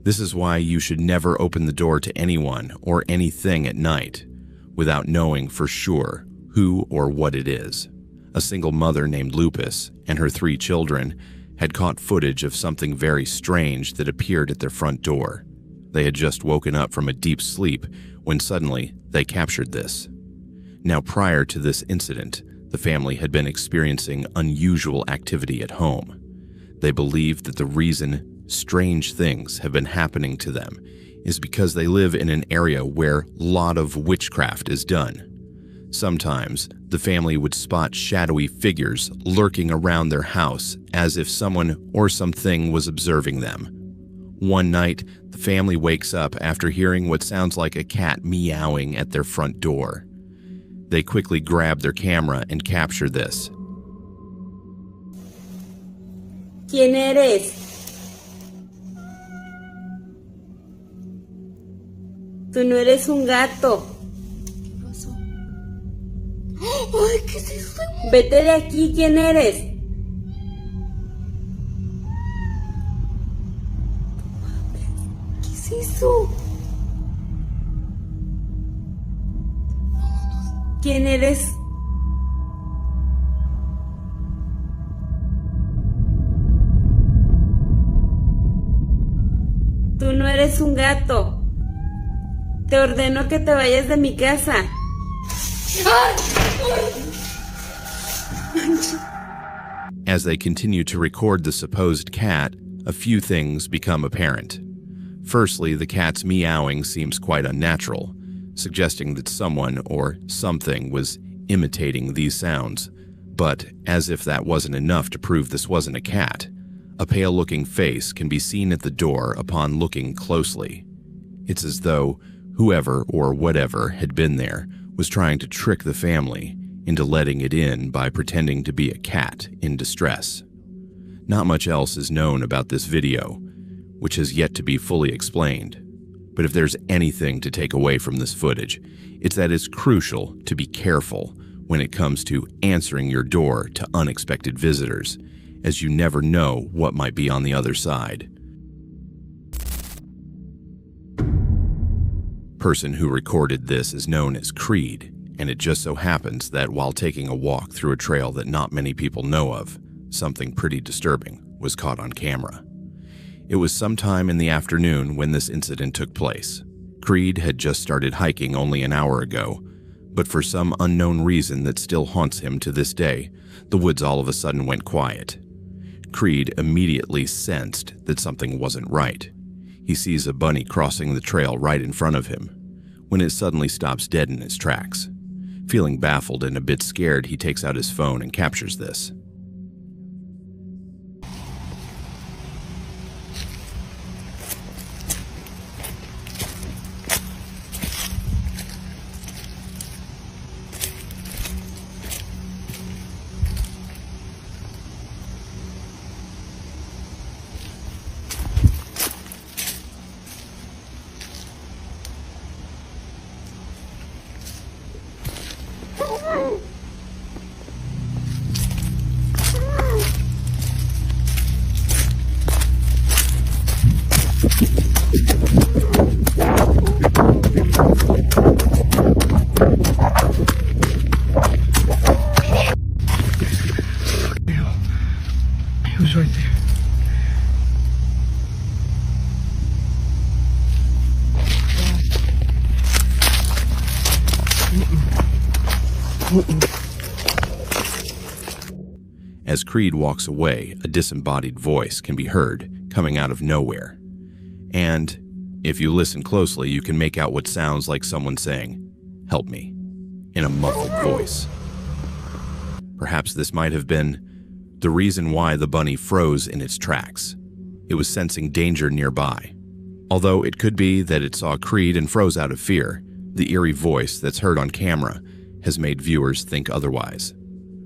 This is why you should never open the door to anyone or anything at night without knowing for sure who or what it is. A single mother named Lupus and her 3 children had caught footage of something very strange that appeared at their front door. They had just woken up from a deep sleep when suddenly they captured this. Now, prior to this incident, the family had been experiencing unusual activity at home. They believed that the reason strange things have been happening to them is because they live in an area where a lot of witchcraft is done. Sometimes, the family would spot shadowy figures lurking around their house as if someone or something was observing them. One night, the family wakes up after hearing what sounds like a cat meowing at their front door. They quickly grab their camera and capture this. ¿Quién eres? Tú no eres un gato. ¿Qué pasó? ¡Ay, qué es eso! Vete de aquí, ¿quién eres? ¿Qué es eso? ¿Quién eres? Tú no eres un gato. Te ordeno que te vayas de mi casa. As they continue to record the supposed cat, a few things become apparent. Firstly, the cat's meowing seems quite unnatural, suggesting that someone or something was imitating these sounds. But as if that wasn't enough to prove this wasn't a cat, a pale-looking face can be seen at the door upon looking closely. It's as though whoever or whatever had been there was trying to trick the family into letting it in by pretending to be a cat in distress. Not much else is known about this video, which has yet to be fully explained. But if there's anything to take away from this footage, it's that it's crucial to be careful when it comes to answering your door to unexpected visitors, as you never know what might be on the other side. Person who recorded this is known as Creed, and it just so happens that while taking a walk through a trail that not many people know of, something pretty disturbing was caught on camera. It was sometime in the afternoon when this incident took place. Creed had just started hiking only an hour ago, but for some unknown reason that still haunts him to this day, the woods all of a sudden went quiet. Creed immediately sensed that something wasn't right. He sees a bunny crossing the trail right in front of him, when it suddenly stops dead in its tracks. Feeling baffled and a bit scared, he takes out his phone and captures this. He was right there. As Creed walks away, a disembodied voice can be heard coming out of nowhere. And if you listen closely, you can make out what sounds like someone saying, "Help me," in a muffled voice. Perhaps this might have been the reason why the bunny froze in its tracks. It was sensing danger nearby. Although it could be that it saw Creed and froze out of fear, the eerie voice that's heard on camera has made viewers think otherwise.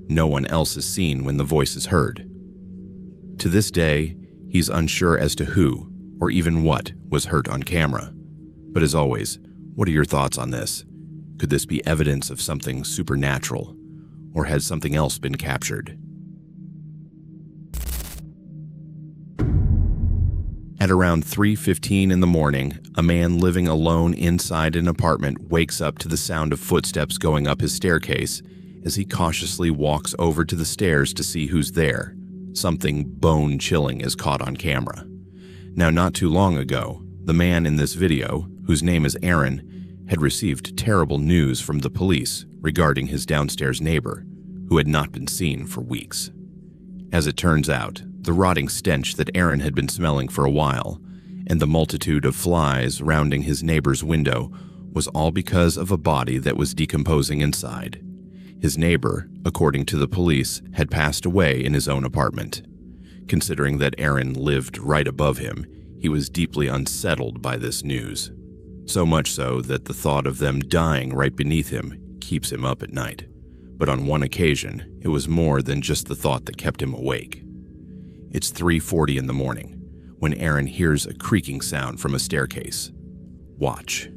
No one else is seen when the voice is heard. To this day, he's unsure as to who or even what was hurt on camera. But as always, what are your thoughts on this? Could this be evidence of something supernatural, or has something else been captured? At around 3:15 in the morning, a man living alone inside an apartment wakes up to the sound of footsteps going up his staircase as he cautiously walks over to the stairs to see who's there. Something bone-chilling is caught on camera. Now, not too long ago, the man in this video, whose name is Aaron, had received terrible news from the police regarding his downstairs neighbor, who had not been seen for weeks. As it turns out, the rotting stench that Aaron had been smelling for a while, and the multitude of flies rounding his neighbor's window, was all because of a body that was decomposing inside. His neighbor, according to the police, had passed away in his own apartment. Considering that Aaron lived right above him, he was deeply unsettled by this news. So much so that the thought of them dying right beneath him keeps him up at night. But on one occasion, it was more than just the thought that kept him awake. It's 3:40 in the morning when Aaron hears a creaking sound from a staircase. Watch.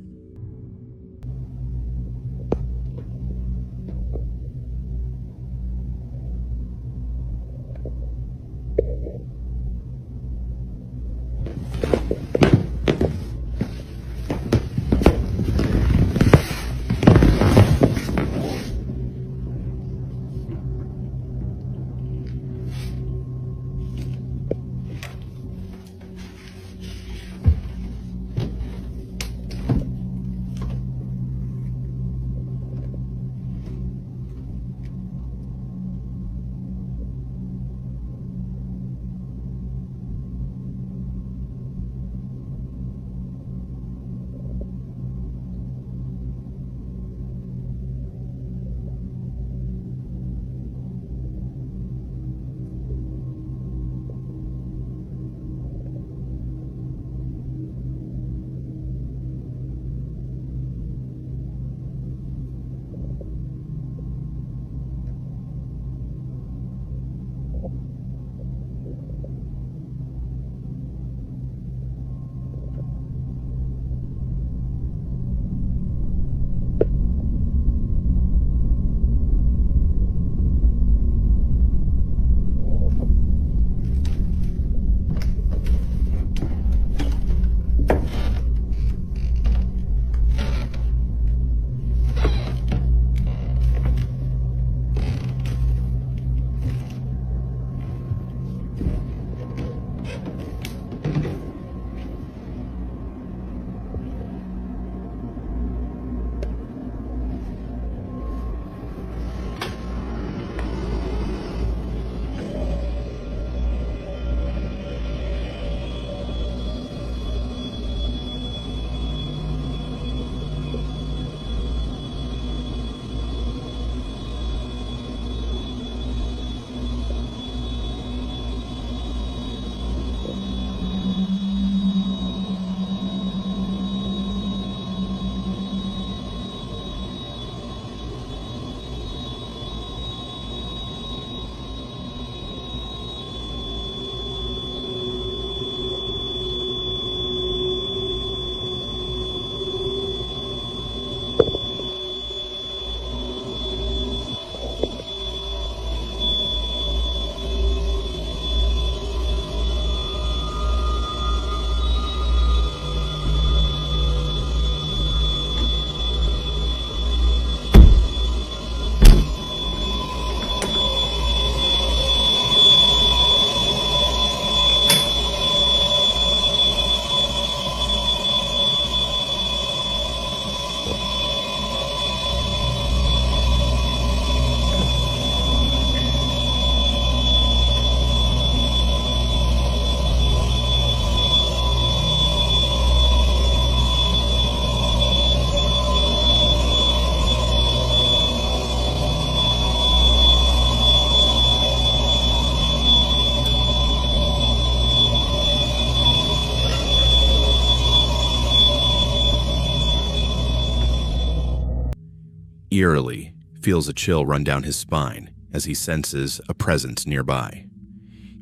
Eerily, feels a chill run down his spine as he senses a presence nearby.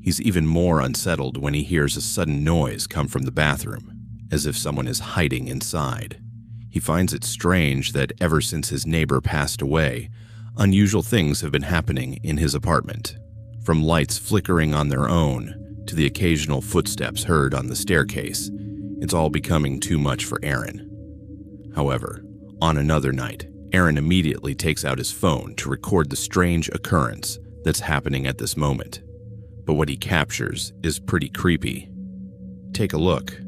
He's even more unsettled when he hears a sudden noise come from the bathroom, as if someone is hiding inside. He finds it strange that ever since his neighbor passed away, unusual things have been happening in his apartment, from lights flickering on their own to the occasional footsteps heard on the staircase, it's all becoming too much for Aaron. However, on another night, Aaron immediately takes out his phone to record the strange occurrence that's happening at this moment. But what he captures is pretty creepy. Take a look.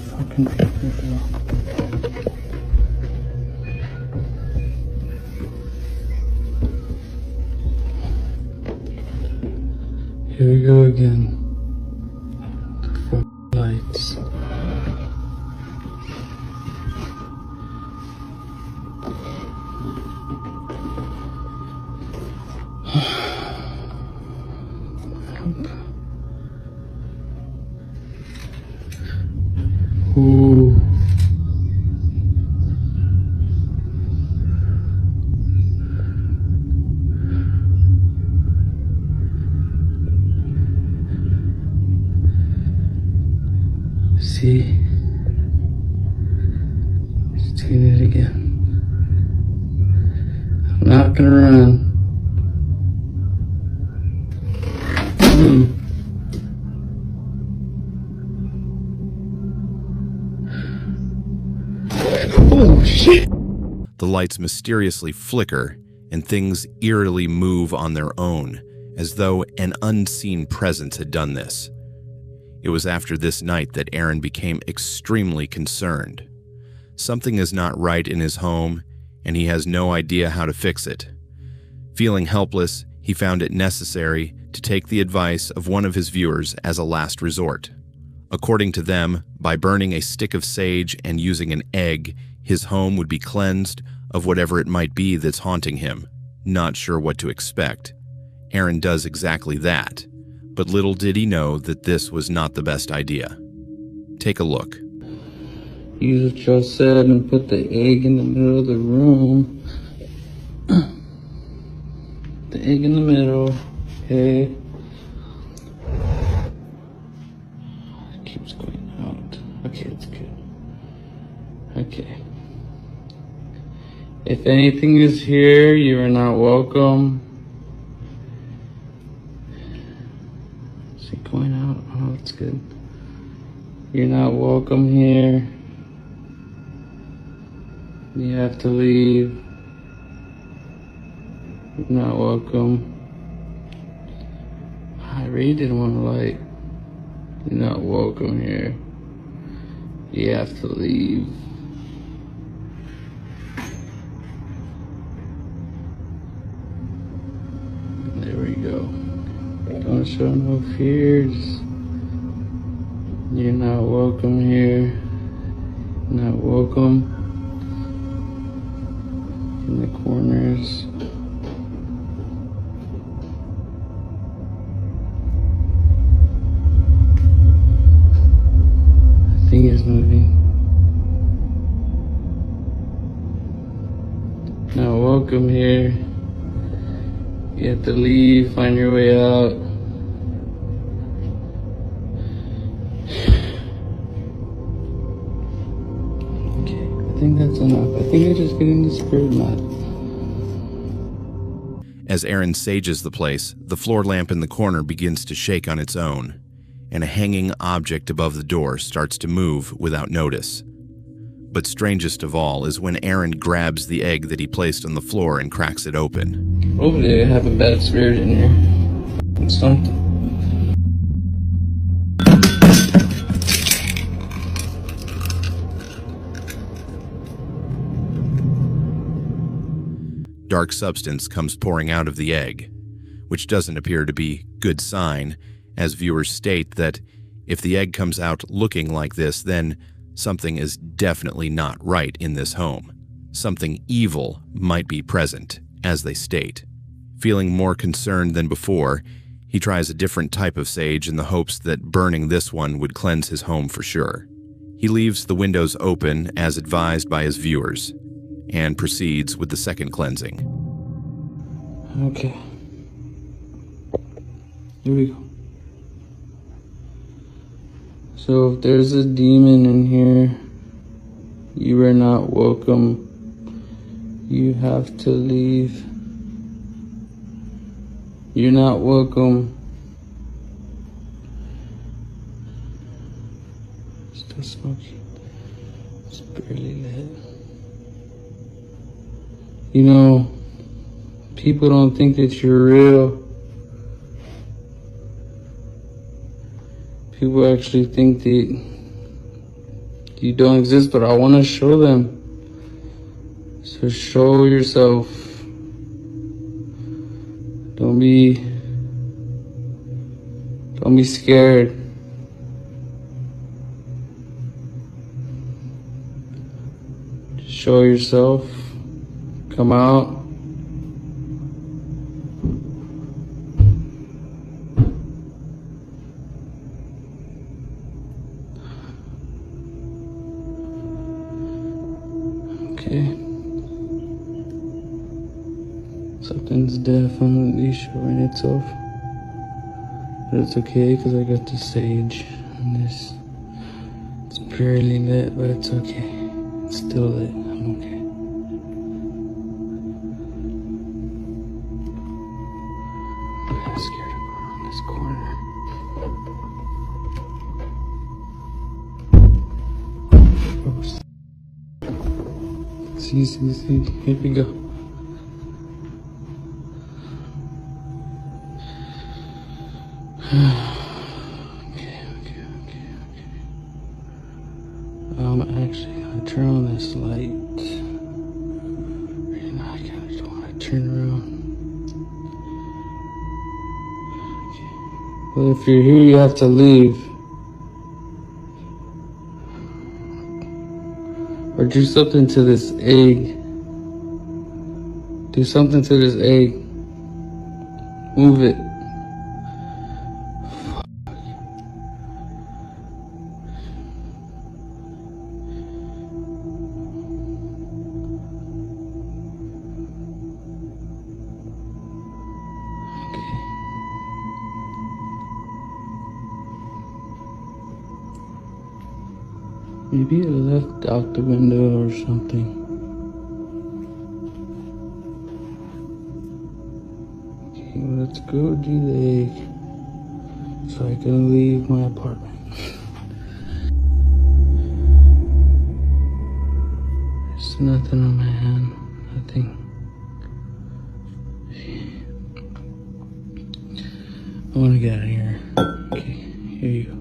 Fucking creepy. Here we go again. The fucking lights. Ooh. See? Just doing it again. I'm not gonna run. Oh, shit! The lights mysteriously flicker and things eerily move on their own, as though an unseen presence had done this. It was after this night that Aaron became extremely concerned. Something is not right in his home, and he has no idea how to fix it. Feeling helpless, he found it necessary to take the advice of one of his viewers as a last resort. According to them, by burning a stick of sage and using an egg, his home would be cleansed of whatever it might be that's haunting him. Not sure what to expect. Aaron does exactly that, but little did he know that this was not the best idea. Take a look. Use what y'all said and put the egg in the middle of the room. The egg in the middle. Okay. It keeps going out. Okay, that's good. Okay. If anything is here, you are not welcome. Is it going out? Oh, that's good. You're not welcome here. You have to leave. You're not welcome. I really didn't want to light. You're not welcome here. You have to leave. There we go. Don't show no fears. You're not welcome here. Not welcome. In the corners. The thing is moving. Not welcome here. You have to leave, find your way out. Okay, I think that's enough. I think I just get into spirit mode. As Aaron sages the place, the floor lamp in the corner begins to shake on its own, and a hanging object above the door starts to move without notice. But strangest of all is when Aaron grabs the egg that he placed on the floor and cracks it open. Hopefully I have a bad spirit in here. It's something. Dark substance comes pouring out of the egg, which doesn't appear to be a good sign, as viewers state that if the egg comes out looking like this, then something is definitely not right in this home. Something evil might be present, as they state. Feeling more concerned than before, he tries a different type of sage in the hopes that burning this one would cleanse his home for sure. He leaves the windows open as advised by his viewers, and proceeds with the second cleansing. Okay. Here we go. So if there's a demon in here, you are not welcome. You have to leave. You're not welcome. Still smoking. It's barely lit. You know, people don't think that you're real. People actually think that you don't exist, but I want to show them. So show yourself. Don't be scared. Just show yourself. Come out. Okay. Something's definitely showing itself. But it's okay because I got the sage and this. It's barely lit, but it's okay. It's still lit. I'm okay. I'm scared to go around this corner. Oh, see. Here we go. Okay. I'm actually gonna turn on this light. Right now, I kinda don't wanna turn around. Okay. Well, if you're here, you have to leave. Or do something to this egg. Do something to this egg. Move it. Maybe it left out the window or something. Okay, well, let's go do the egg so I can leave my apartment. There's nothing on my hand, nothing. I want to get out of here. Okay, here you go.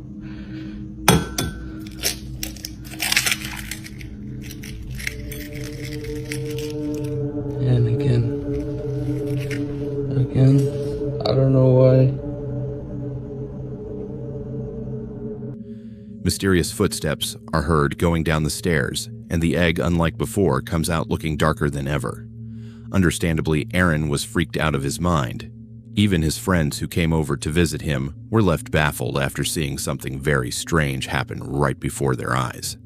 And again, I don't know why. Mysterious footsteps are heard going down the stairs, and the egg, unlike before, comes out looking darker than ever. Understandably, Aaron was freaked out of his mind. Even his friends who came over to visit him were left baffled after seeing something very strange happen right before their eyes.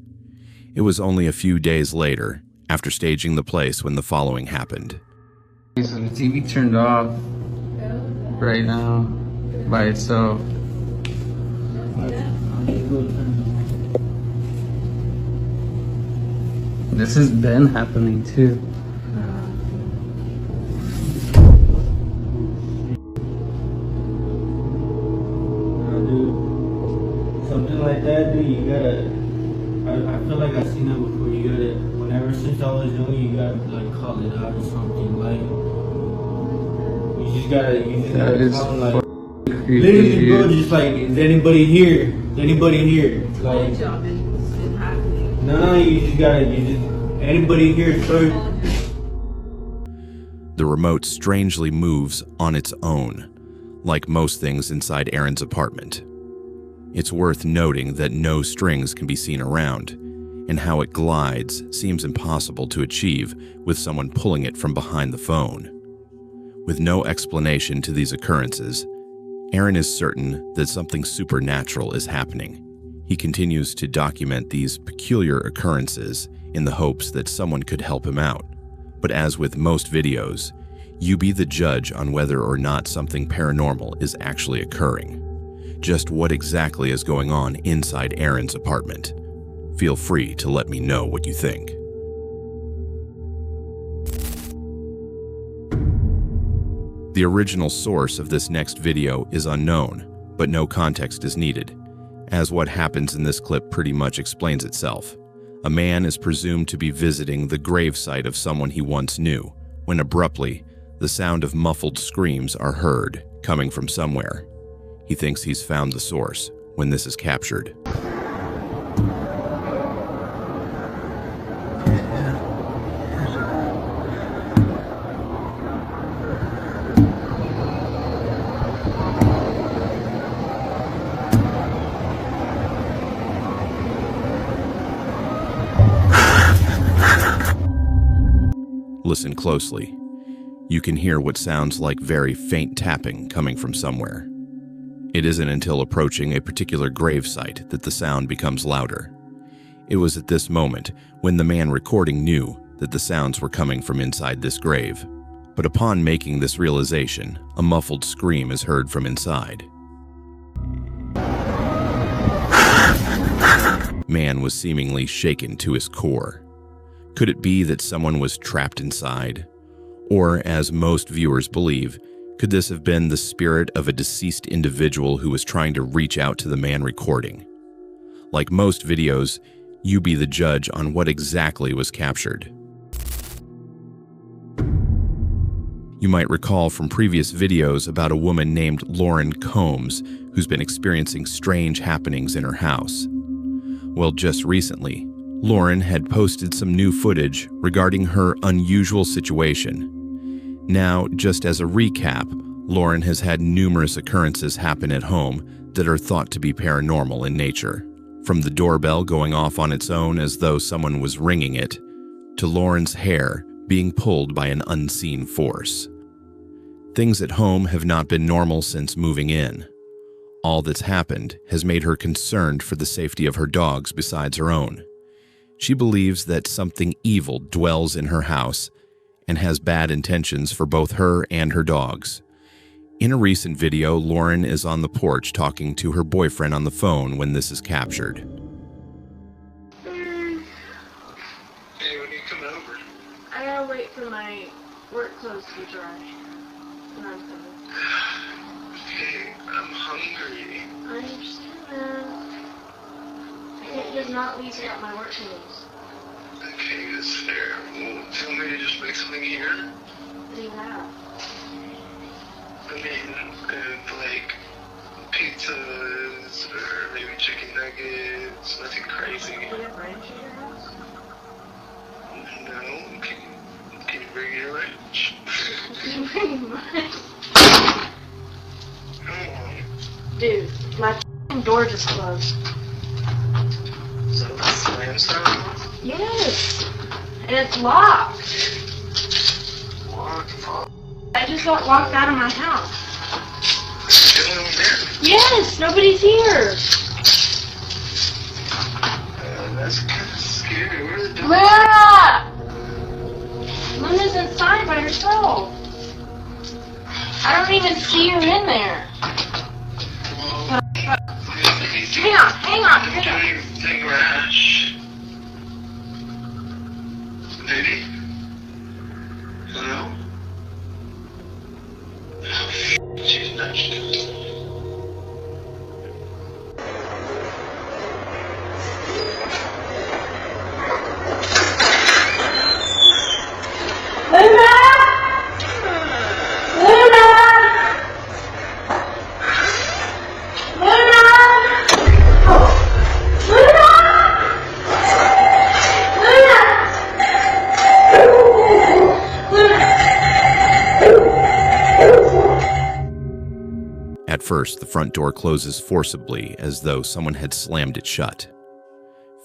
It was only a few days later, after staging the place, when the following happened. So the TV turned off right now by itself. This has been happening too. Something like that, dude, you gotta. I feel like I've seen that before. You gotta, whenever since I was young, you gotta like call it out or something. Like, you just gotta call like. Literally, bro, just like, is anybody here? Is anybody here? Like, no, anybody here, sir? The remote strangely moves on its own, like most things inside Aaron's apartment. It's worth noting that no strings can be seen around, and how it glides seems impossible to achieve with someone pulling it from behind the phone. With no explanation to these occurrences, Aaron is certain that something supernatural is happening. He continues to document these peculiar occurrences in the hopes that someone could help him out. But as with most videos, you be the judge on whether or not something paranormal is actually occurring. Just what exactly is going on inside Aaron's apartment? Feel free to let me know what you think. The original source of this next video is unknown, but no context is needed, as what happens in this clip pretty much explains itself. A man is presumed to be visiting the gravesite of someone he once knew, when abruptly, the sound of muffled screams are heard coming from somewhere. He thinks he's found the source when this is captured. Listen closely. You can hear what sounds like very faint tapping coming from somewhere. It isn't until approaching a particular gravesite that the sound becomes louder. It was at this moment when the man recording knew that the sounds were coming from inside this grave. But upon making this realization, a muffled scream is heard from inside. Man was seemingly shaken to his core. Could it be that someone was trapped inside? Or, as most viewers believe, could this have been the spirit of a deceased individual who was trying to reach out to the man recording? Like most videos, you be the judge on what exactly was captured. You might recall from previous videos about a woman named Lauren Combs who's been experiencing strange happenings in her house. Well, just recently, Lauren had posted some new footage regarding her unusual situation. Now, just as a recap, Lauren has had numerous occurrences happen at home that are thought to be paranormal in nature. From the doorbell going off on its own as though someone was ringing it, to Lauren's hair being pulled by an unseen force. Things at home have not been normal since moving in. All that's happened has made her concerned for the safety of her dogs besides her own. She believes that something evil dwells in her house and has bad intentions for both her and her dogs. In a recent video, Lauren is on the porch talking to her boyfriend on the phone when this is captured. Hey, when you come over? I gotta wait for my work clothes to dry. And I'm coming. Okay, I'm hungry. I understand. I can't just not leave without my work clothes. Okay, that's fair. Well, tell me to just make something here. What do you have? I mean, like pizzas or maybe chicken nuggets, nothing crazy. Do you have ranch at your house? No, can you bring your lunch? Thank you very much. Come on. Dude, my door just closed. So slam style? Yes! And it's locked. What the fuck? I just got locked out of my house. Chilling over there? Yes! Nobody's here! That's kind of scary. Where's the door? Luna! Luna's inside by herself. I don't even see her in there. Hang on. Don't do anything rash. Lady? Hello? Oh, she's nudged. At first, the front door closes forcibly as though someone had slammed it shut.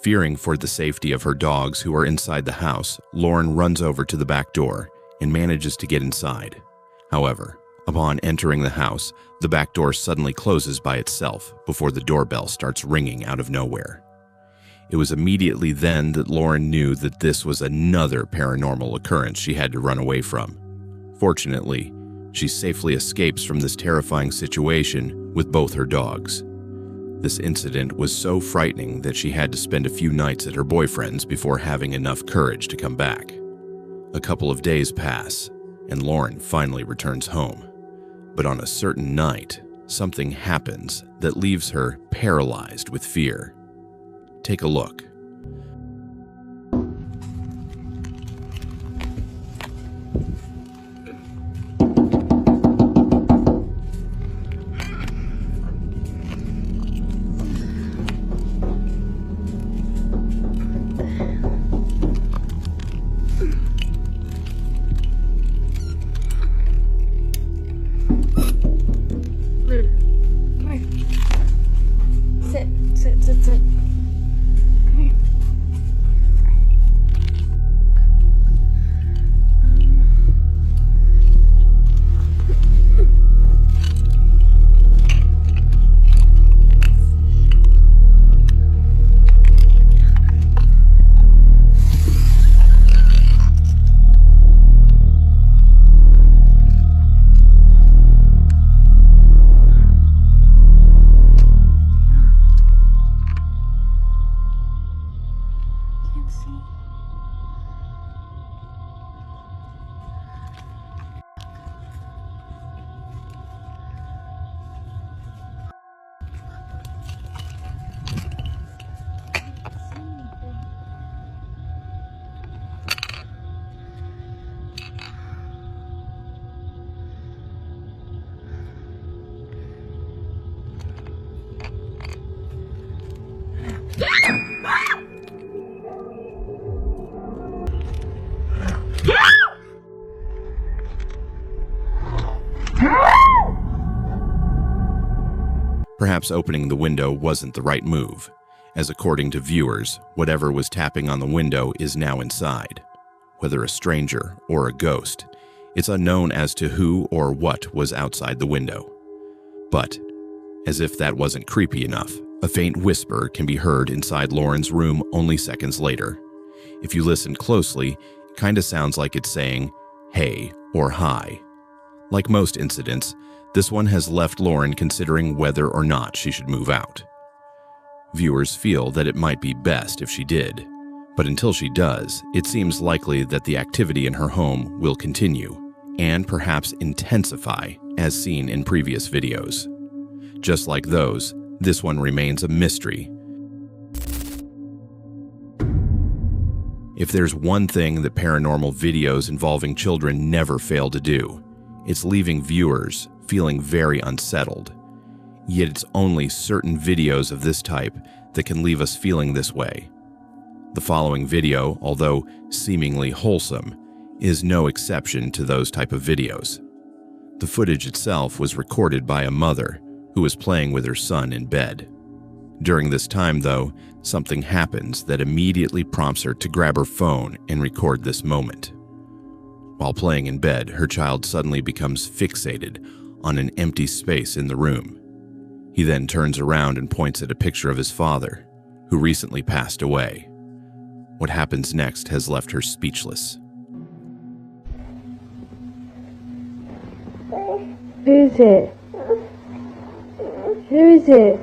Fearing for the safety of her dogs who are inside the house, Lauren runs over to the back door and manages to get inside. However, upon entering the house, the back door suddenly closes by itself before the doorbell starts ringing out of nowhere. It was immediately then that Lauren knew that this was another paranormal occurrence she had to run away from. Fortunately, she safely escapes from this terrifying situation with both her dogs. This incident was so frightening that she had to spend a few nights at her boyfriend's before having enough courage to come back. A couple of days pass, and Lauren finally returns home. But on a certain night, something happens that leaves her paralyzed with fear. Take a look. Sit. Come here. Perhaps opening the window wasn't the right move, as according to viewers, whatever was tapping on the window is now inside. Whether a stranger or a ghost, it's unknown as to who or what was outside the window. But, as if that wasn't creepy enough, a faint whisper can be heard inside Lauren's room only seconds later. If you listen closely, it kinda sounds like it's saying, "Hey" or "Hi." Like most incidents, this one has left Lauren considering whether or not she should move out. Viewers feel that it might be best if she did, but until she does, it seems likely that the activity in her home will continue, and perhaps intensify, as seen in previous videos. Just like those, this one remains a mystery. If there's one thing that paranormal videos involving children never fail to do, it's leaving viewers feeling very unsettled. Yet it's only certain videos of this type that can leave us feeling this way. The following video, although seemingly wholesome, is no exception to those type of videos. The footage itself was recorded by a mother who was playing with her son in bed. During this time, though, something happens that immediately prompts her to grab her phone and record this moment. While playing in bed, her child suddenly becomes fixated on an empty space in the room. He then turns around and points at a picture of his father, who recently passed away. What happens next has left her speechless. Who is it? Who is it?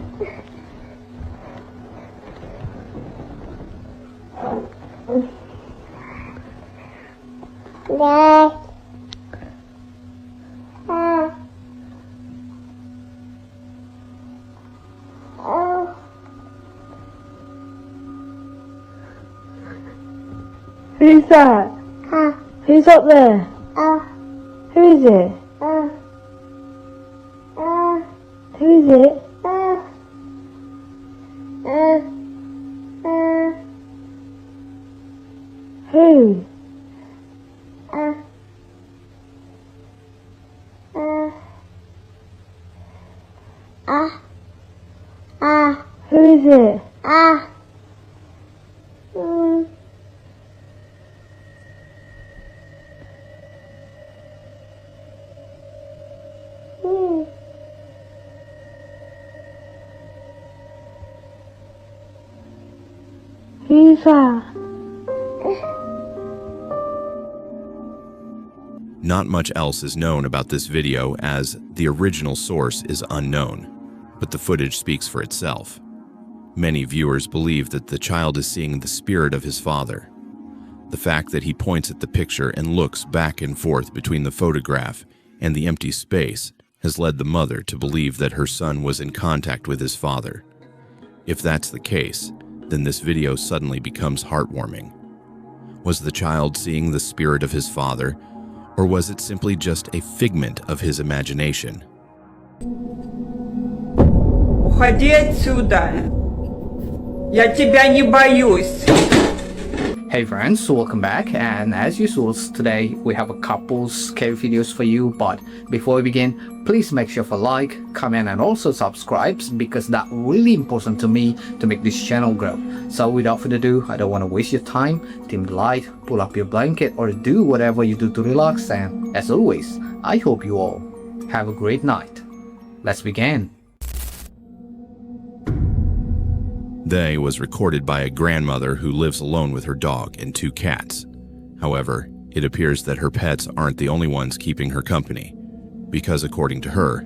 Who's that? Who's up there? Who is it? Who is it? Who? Who is it? Who's that? Not much else is known about this video, as the original source is unknown, but the footage speaks for itself. Many viewers believe that the child is seeing the spirit of his father. The fact that he points at the picture and looks back and forth between the photograph and the empty space has led the mother to believe that her son was in contact with his father. If that's the case, then this video suddenly becomes heartwarming. Was the child seeing the spirit of his father, or was it simply just a figment of his imagination? Уходи отсюда. Я тебя не боюсь. Hey friends, welcome back, and as usual, today we have a couple scary videos for you. But before we begin, please make sure to like, comment and also subscribe, because that's really important to me to make this channel grow. So without further ado, I don't want to waste your time. Dim the light, pull up your blanket, or do whatever you do to relax, and as always, I hope you all have a great night. Let's begin. They was recorded by a grandmother who lives alone with her dog and 2 cats. However, it appears that her pets aren't the only ones keeping her company, because according to her,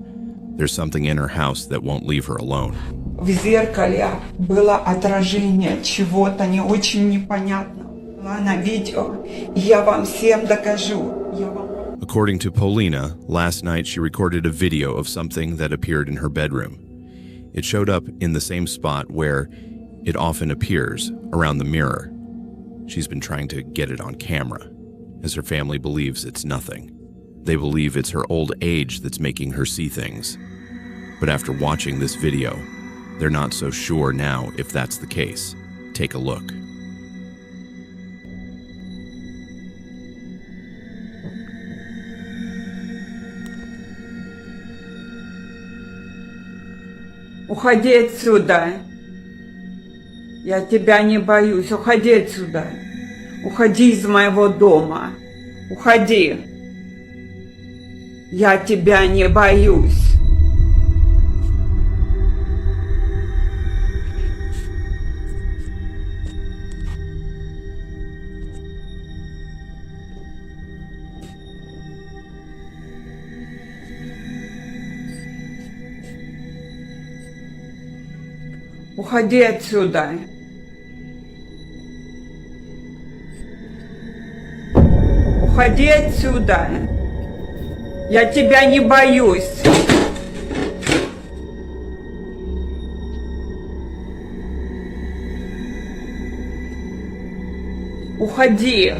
there's something in her house that won't leave her alone. В зеркале было отражение чего-то не очень непонятного. Была на видео. Я вам всем докажу. According to Polina, last night she recorded a video of something that appeared in her bedroom. It showed up in the same spot where it often appears, around the mirror. She's been trying to get it on camera, as her family believes it's nothing. They believe it's her old age that's making her see things. But after watching this video, they're not so sure now if that's the case. Take a look. Уходи отсюда. Я тебя не боюсь. Уходи отсюда. Уходи из моего дома. Уходи. Я тебя не боюсь. Уходи отсюда. Уходи отсюда. Я тебя не боюсь. Уходи.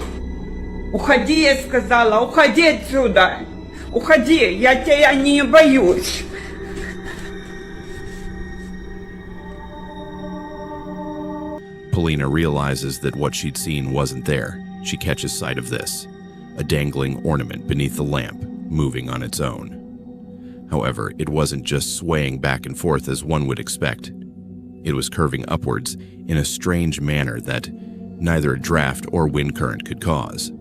Уходи, я сказала. Уходи отсюда. Уходи. Я тебя не боюсь. Polina realizes that what she'd seen wasn't there. She catches sight of this, a dangling ornament beneath the lamp, moving on its own. However, it wasn't just swaying back and forth as one would expect. It was curving upwards in a strange manner that neither a draft or wind current could cause.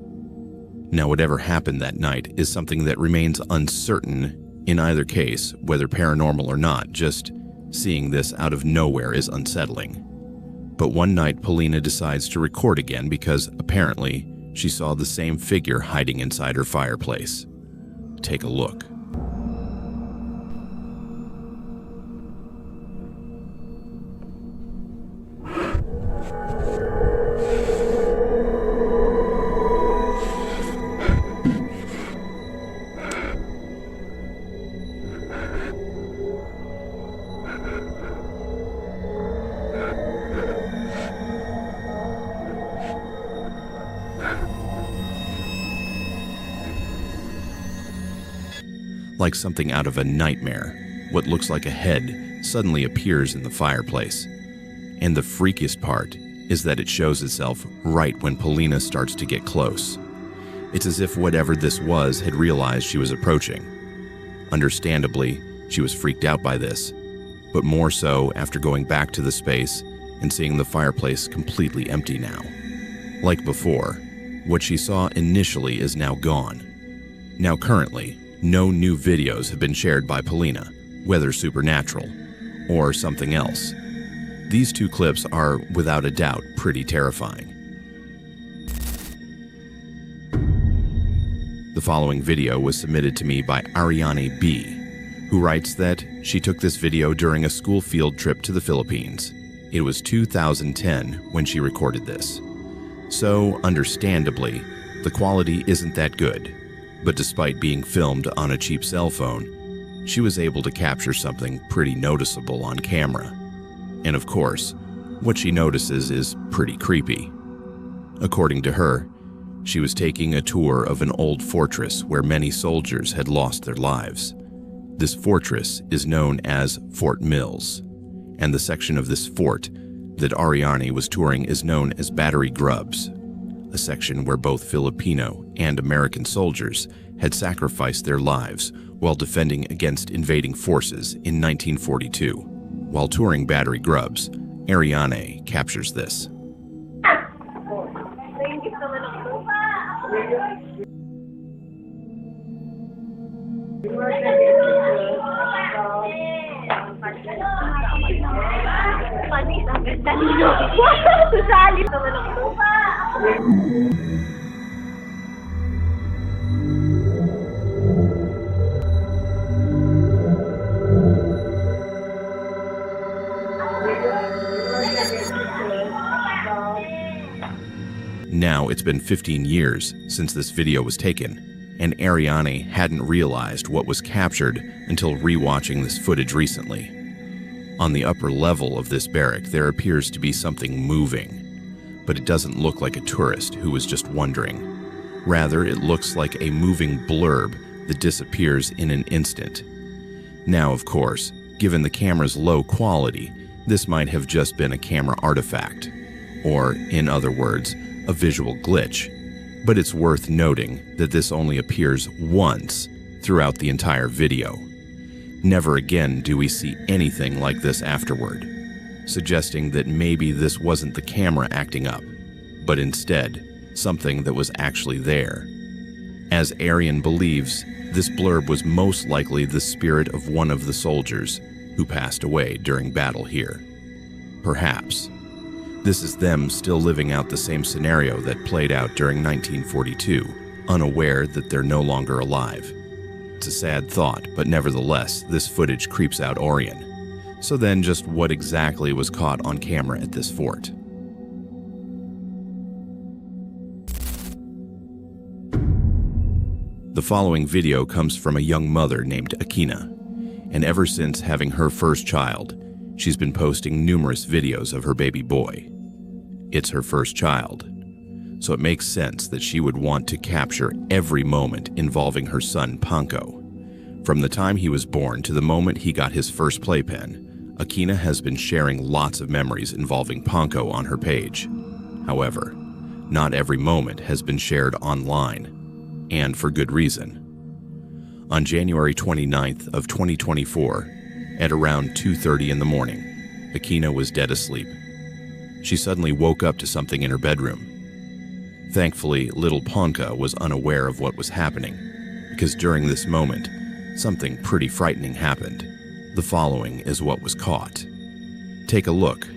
Now, whatever happened that night is something that remains uncertain in either case, whether paranormal or not. Just seeing this out of nowhere is unsettling. But one night, Polina decides to record again because, apparently, she saw the same figure hiding inside her fireplace. Take a look. Like something out of a nightmare, what looks like a head suddenly appears in the fireplace. And the freakiest part is that it shows itself right when Polina starts to get close. It's as if whatever this was had realized she was approaching. Understandably, she was freaked out by this, but more so after going back to the space and seeing the fireplace completely empty now. Like before, what she saw initially is now gone. Now currently, no new videos have been shared by Polina, whether supernatural or something else. These 2 clips are, without a doubt, pretty terrifying. The following video was submitted to me by Ariane B, who writes that she took this video during a school field trip to the Philippines. It was 2010 when she recorded this. So, understandably, the quality isn't that good. But despite being filmed on a cheap cell phone, she was able to capture something pretty noticeable on camera. And of course, what she notices is pretty creepy. According to her, she was taking a tour of an old fortress where many soldiers had lost their lives. This fortress is known as Fort Mills, and the section of this fort that Ariane was touring is known as Battery Grubs, a section where both Filipino and American soldiers had sacrificed their lives while defending against invading forces in 1942. While touring Battery Grubs, Ariane captures this. Now it's been 15 years since this video was taken, and Ariane hadn't realized what was captured until rewatching this footage recently. On the upper level of this barrack, there appears to be something moving, but it doesn't look like a tourist who was just wandering. Rather, it looks like a moving blurb that disappears in an instant. Now, of course, given the camera's low quality, this might have just been a camera artifact, or, in other words, a visual glitch, but it's worth noting that this only appears once throughout the entire video. Never again do we see anything like this afterward, suggesting that maybe this wasn't the camera acting up, but instead something that was actually there. As Arian believes, this blurb was most likely the spirit of one of the soldiers who passed away during battle here. Perhaps this is them still living out the same scenario that played out during 1942, unaware that they're no longer alive. It's a sad thought, but nevertheless, this footage creeps out Orion. So then just what exactly was caught on camera at this fort? The following video comes from a young mother named Akina, and ever since having her first child, she's been posting numerous videos of her baby boy. It's her first child, so it makes sense that she would want to capture every moment involving her son Panko. From the time he was born to the moment he got his first playpen, Akina has been sharing lots of memories involving Panko on her page. However, not every moment has been shared online, and for good reason. On January 29th of 2024, at around 2:30 in the morning, Akina was dead asleep. She suddenly woke up to something in her bedroom. Thankfully, little Panka was unaware of what was happening, because during this moment, something pretty frightening happened. The following is what was caught. Take a look.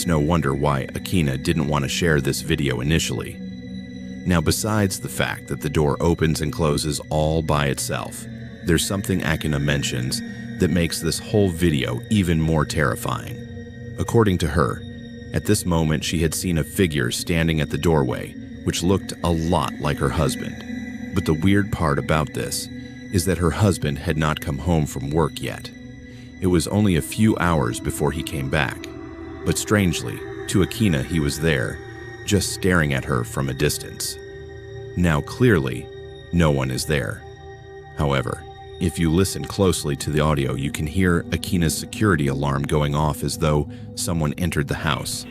it's no wonder why Akina didn't want to share this video initially. Now, besides the fact that the door opens and closes all by itself, there's something Akina mentions that makes this whole video even more terrifying. According to her, at this moment she had seen a figure standing at the doorway, which looked a lot like her husband. But the weird part about this is that her husband had not come home from work yet. It was only a few hours before he came back. But strangely, to Akina he was there, just staring at her from a distance. Now clearly, no one is there. However, if you listen closely to the audio, you can hear Akina's security alarm going off as though someone entered the house.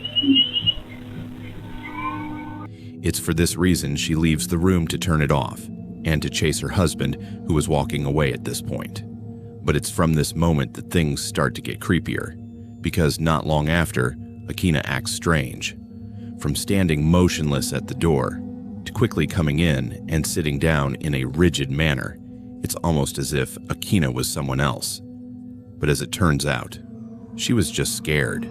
It's for this reason she leaves the room to turn it off and to chase her husband, who was walking away at this point. But it's from this moment that things start to get creepier, because not long after, Akina acts strange. From standing motionless at the door, to quickly coming in and sitting down in a rigid manner. It's almost as if Akina was someone else. But as it turns out, she was just scared,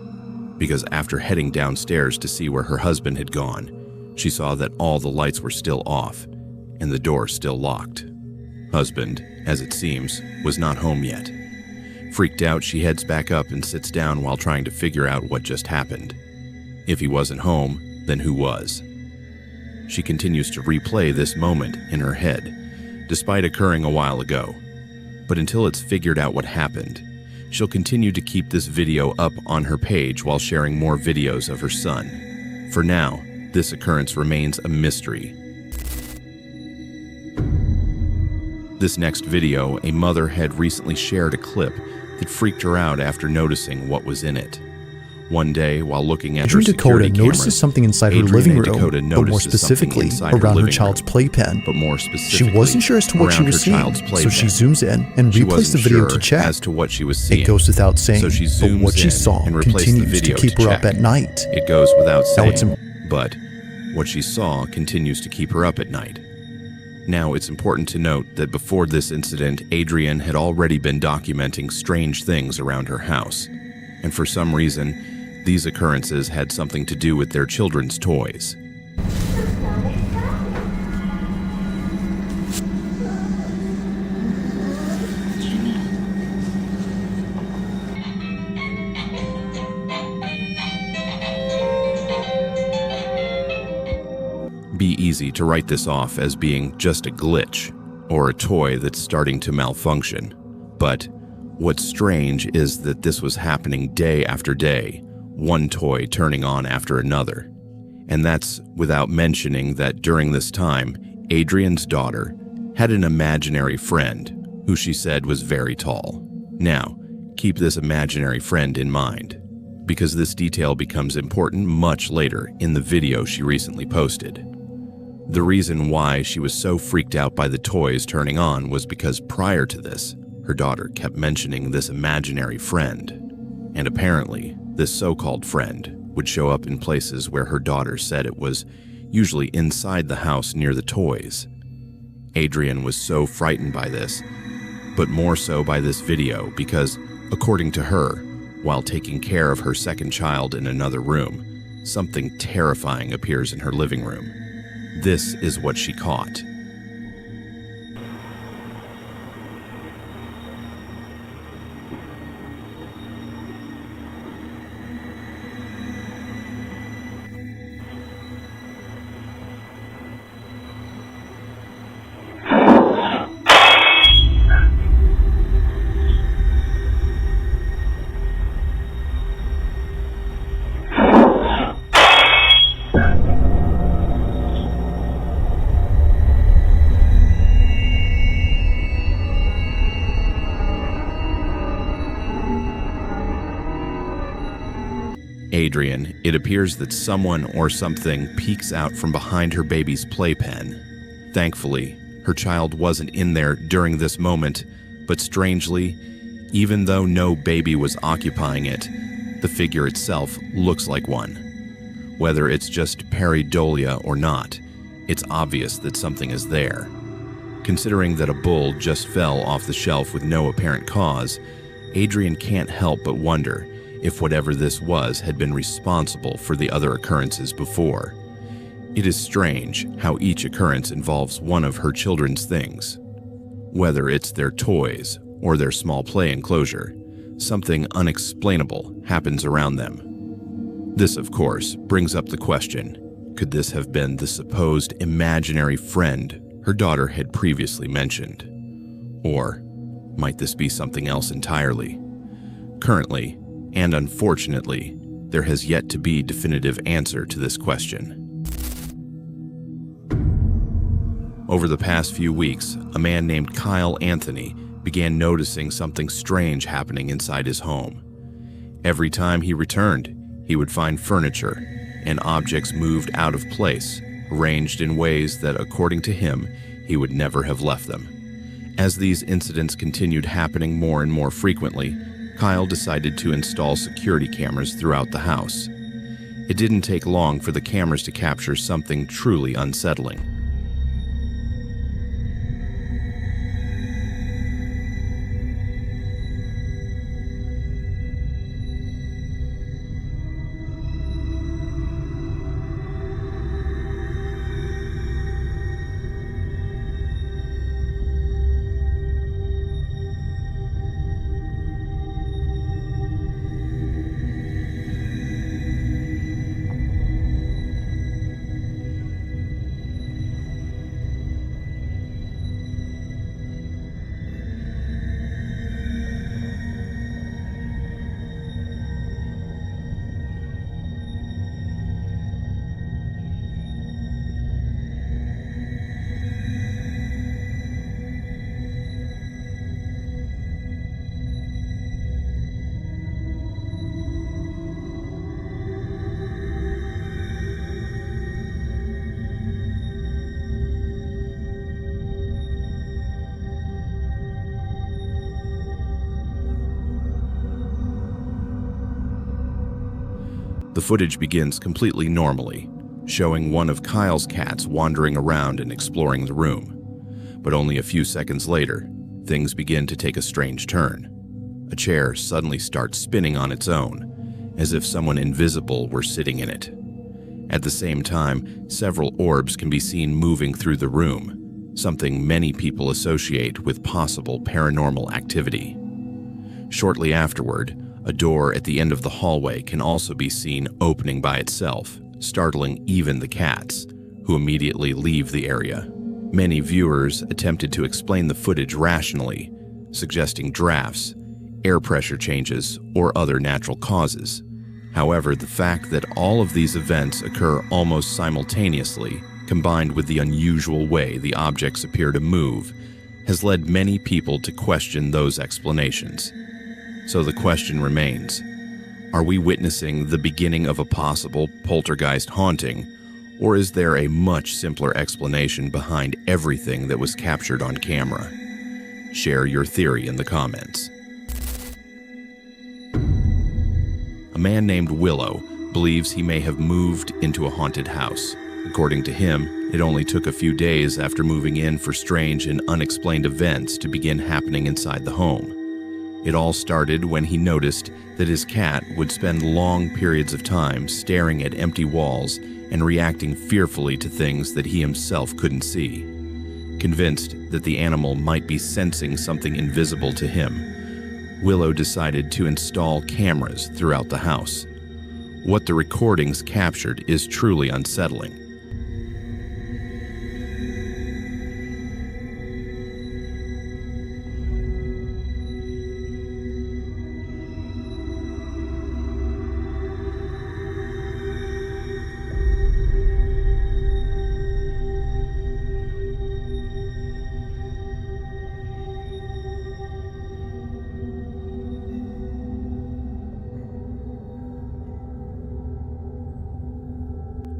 because after heading downstairs to see where her husband had gone, she saw that all the lights were still off and the door still locked. Husband, as it seems, was not home yet. Freaked out, she heads back up and sits down while trying to figure out what just happened. If he wasn't home, then who was? She continues to replay this moment in her head, despite occurring a while ago. But until it's figured out what happened, she'll continue to keep this video up on her page while sharing more videos of her son. For now, this occurrence remains a mystery. This next video, a mother had recently shared a clip that freaked her out after noticing what was in it. One day, while looking at her security Dakota notices cameras, something inside her living room, but more specifically around her child's playpen. She wasn't sure as to what she was seeing, so she zooms in and replays the video to check. As to what she was seeing. It goes without saying, so she but what she saw continues to keep her up at night. It goes without saying, but what she saw continues to keep her up at night. Now, it's important to note that before this incident, Adrienne had already been documenting strange things around her house. And for some reason, these occurrences had something to do with their children's toys. Be easy to write this off as being just a glitch or a toy that's starting to malfunction. But what's strange is that this was happening day after day, one toy turning on after another. And that's without mentioning that during this time, Adrienne's daughter had an imaginary friend who she said was very tall. Now, keep this imaginary friend in mind, because this detail becomes important much later in the video she recently posted. The reason why she was so freaked out by the toys turning on was because prior to this, her daughter kept mentioning this imaginary friend. And apparently, this so-called friend would show up in places where her daughter said it was usually inside the house near the toys. Adrienne was so frightened by this, but more so by this video because, according to her, while taking care of her second child in another room, something terrifying appears in her living room. This is what she caught. Adrienne, it appears that someone or something peeks out from behind her baby's playpen. Thankfully, her child wasn't in there during this moment, but strangely, even though no baby was occupying it, the figure itself looks like one. Whether it's just pareidolia or not, it's obvious that something is there. Considering that a bull just fell off the shelf with no apparent cause, Adrienne can't help but wonder if whatever this was had been responsible for the other occurrences before. It is strange how each occurrence involves one of her children's things. Whether it's their toys or their small play enclosure, something unexplainable happens around them. This, of course, brings up the question, could this have been the supposed imaginary friend her daughter had previously mentioned? Or might this be something else entirely? Currently, and unfortunately, there has yet to be a definitive answer to this question. Over the past few weeks, a man named Kyle Anthony began noticing something strange happening inside his home. Every time he returned, he would find furniture and objects moved out of place, arranged in ways that, according to him, he would never have left them. As these incidents continued happening more and more frequently, Kyle decided to install security cameras throughout the house. It didn't take long for the cameras to capture something truly unsettling. The footage begins completely normally, showing one of Kyle's cats wandering around and exploring the room. But only a few seconds later, things begin to take a strange turn. A chair suddenly starts spinning on its own, as if someone invisible were sitting in it. At the same time, several orbs can be seen moving through the room, something many people associate with possible paranormal activity. Shortly afterward, a door at the end of the hallway can also be seen opening by itself, startling even the cats, who immediately leave the area. Many viewers attempted to explain the footage rationally, suggesting drafts, air pressure changes, or other natural causes. However, the fact that all of these events occur almost simultaneously, combined with the unusual way the objects appear to move, has led many people to question those explanations. So the question remains, are we witnessing the beginning of a possible poltergeist haunting, or is there a much simpler explanation behind everything that was captured on camera? Share your theory in the comments. A man named Willow believes he may have moved into a haunted house. According to him, it only took a few days after moving in for strange and unexplained events to begin happening inside the home. It all started when he noticed that his cat would spend long periods of time staring at empty walls and reacting fearfully to things that he himself couldn't see. Convinced that the animal might be sensing something invisible to him, Willow decided to install cameras throughout the house. What the recordings captured is truly unsettling.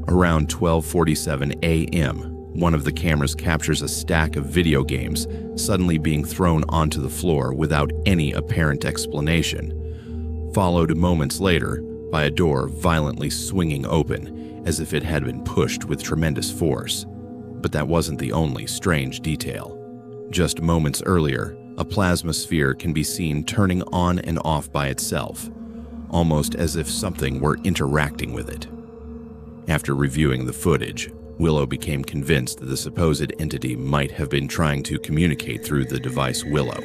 Around 12:47 a.m., one of the cameras captures a stack of video games suddenly being thrown onto the floor without any apparent explanation, followed moments later by a door violently swinging open as if it had been pushed with tremendous force. But that wasn't the only strange detail. Just moments earlier, a plasma sphere can be seen turning on and off by itself. almost as if something were interacting with it. After reviewing the footage, Willow became convinced that the supposed entity might have been trying to communicate through the device Willow.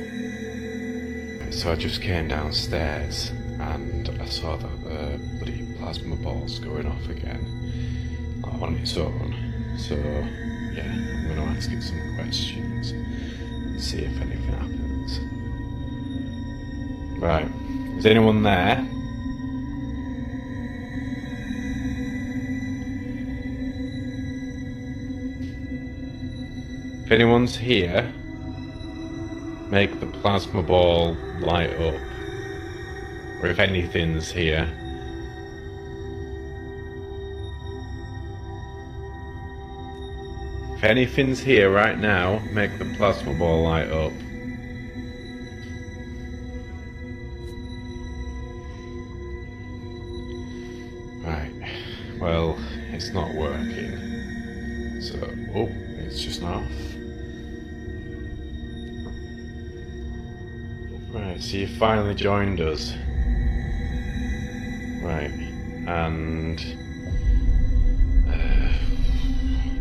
So I just came downstairs and I saw that the bloody plasma ball's going off again on its own. So yeah, I'm going to ask it some questions and see if anything happens. Right, is anyone there? If anyone's here, make the plasma ball light up. Or if anything's here. If anything's here right now, make the plasma ball light up. Right, well, it's not working. So, oh, it's just off. Right, so you finally joined us. Right, and I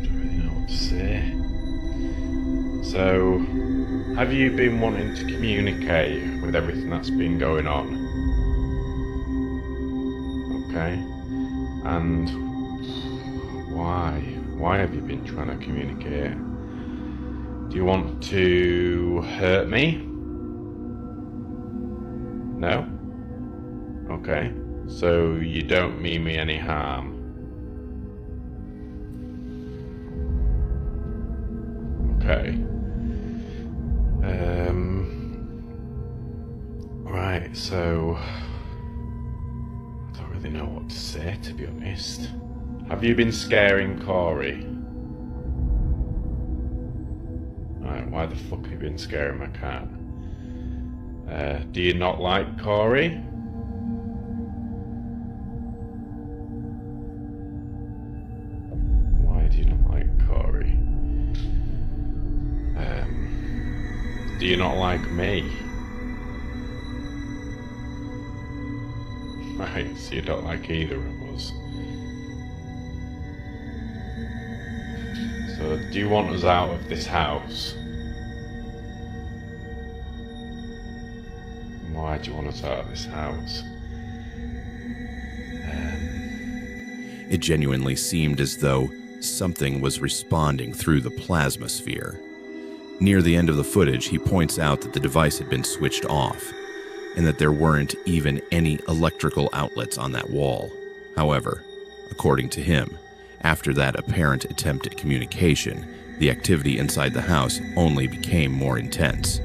don't really know what to say. So, have you been wanting to communicate with everything that's been going on? Okay, and why? Why have you been trying to communicate? Do you want to hurt me? No? Okay. So you don't mean me any harm? Okay. Right, so I don't really know what to say, to be honest. Have you been scaring Corey? Right, why the fuck have you been scaring my cat? Do you not like Corey? Why do you not like Corey? Do you not like me? Right, so you don't like either of us. So, do you want us out of this house? Why do you want us out of this house? It genuinely seemed as though something was responding through the plasma sphere. Near the end of the footage, he points out that the device had been switched off, and that there weren't even any electrical outlets on that wall. However, according to him, after that apparent attempt at communication, the activity inside the house only became more intense.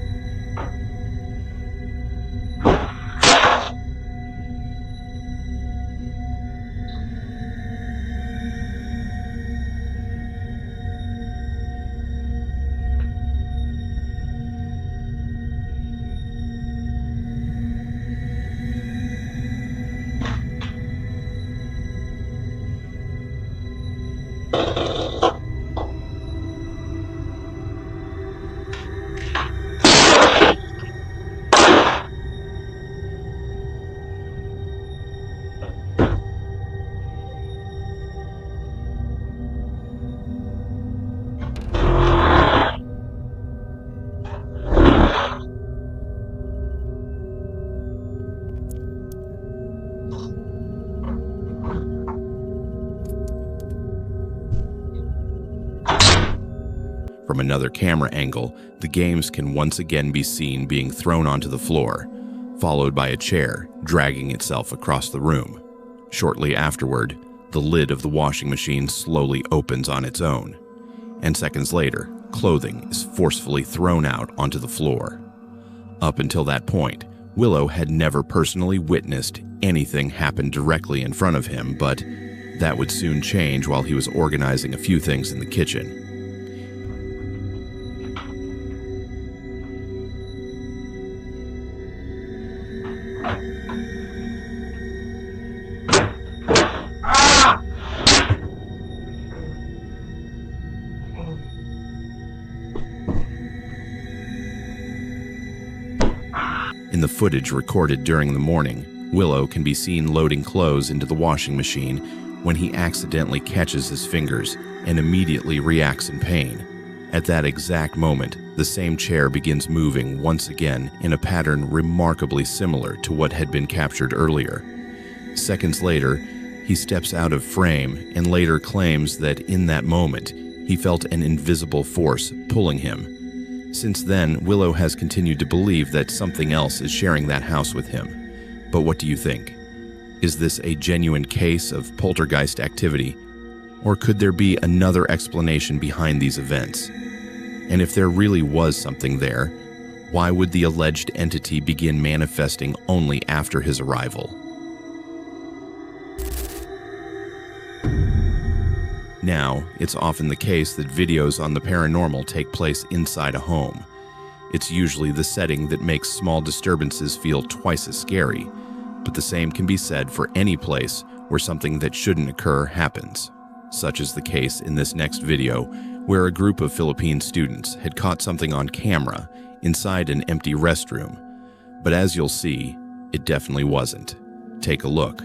From another camera angle, the games can once again be seen being thrown onto the floor, followed by a chair dragging itself across the room. Shortly afterward, the lid of the washing machine slowly opens on its own, and seconds later, clothing is forcefully thrown out onto the floor. Up until that point, Willow had never personally witnessed anything happen directly in front of him, but that would soon change while he was organizing a few things in the kitchen. In the footage recorded during the morning, Willow can be seen loading clothes into the washing machine when he accidentally catches his fingers and immediately reacts in pain. At that exact moment, the same chair begins moving once again in a pattern remarkably similar to what had been captured earlier. Seconds later, he steps out of frame and later claims that in that moment, he felt an invisible force pulling him. Since then, Willow has continued to believe that something else is sharing that house with him. But what do you think? Is this a genuine case of poltergeist activity? Or could there be another explanation behind these events? And if there really was something there, why would the alleged entity begin manifesting only after his arrival? Now, it's often the case that videos on the paranormal take place inside a home. It's usually the setting that makes small disturbances feel twice as scary, but the same can be said for any place where something that shouldn't occur happens. Such is the case in this next video, where a group of Philippine students had caught something on camera inside an empty restroom. But as you'll see, it definitely wasn't. Take a look.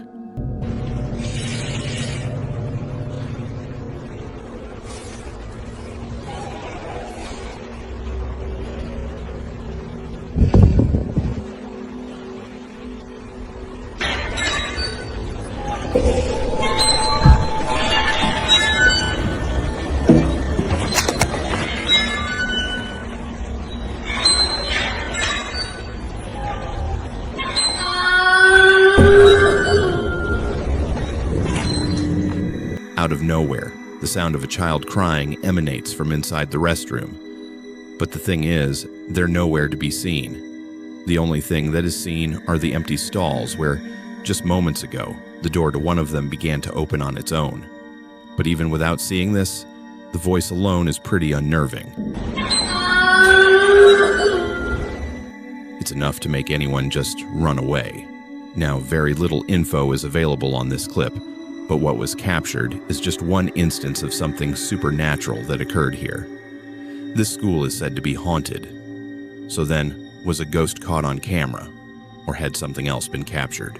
Out of nowhere, the sound of a child crying emanates from inside the restroom. But the thing is, they're nowhere to be seen. The only thing that is seen are the empty stalls where, just moments ago, the door to one of them began to open on its own. But even without seeing this, the voice alone is pretty unnerving. It's enough to make anyone just run away. Now, very little info is available on this clip, but what was captured is just one instance of something supernatural that occurred here. This school is said to be haunted. So then, was a ghost caught on camera, or had something else been captured?